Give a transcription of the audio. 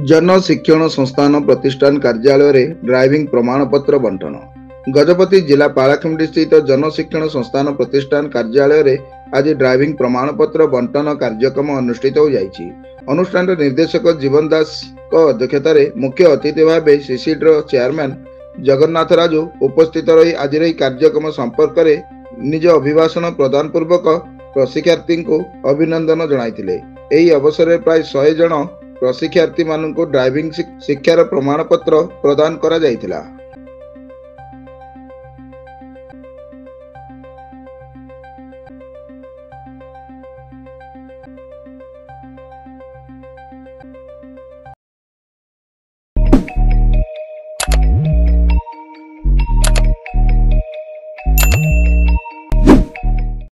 जन शिक्षण संस्थान प्रतिष्ठान कार्यालय ड्राइविंग प्रमाणपत्र बंटन। गजपति जिला पालाखिमडी स्थित जन शिक्षण संस्थान प्रतिष्ठान कार्यालय आज ड्राइविंग प्रमाणपत्र बंटन कार्यक्रम अनुष्ठित हो जाइछि। अनुष्ठान निर्देशक जीवन दास अध्यक्षतार मुख्य अतिथि भाव सीसीडी चेयरमैन जगन्नाथ राजू उपस्थित रही आज कार्यक्रम संपर्क में निज अभिभाषण प्रदान पूर्वक प्रशिक्षार्थी को अभिनंदन जणाइथिले। एही अवसर में प्राय 100 जन प्रशिक्षार्थी मानक ड्राइविंग शिक्षार प्रमाणपत्र प्रदान करा जाइथिला।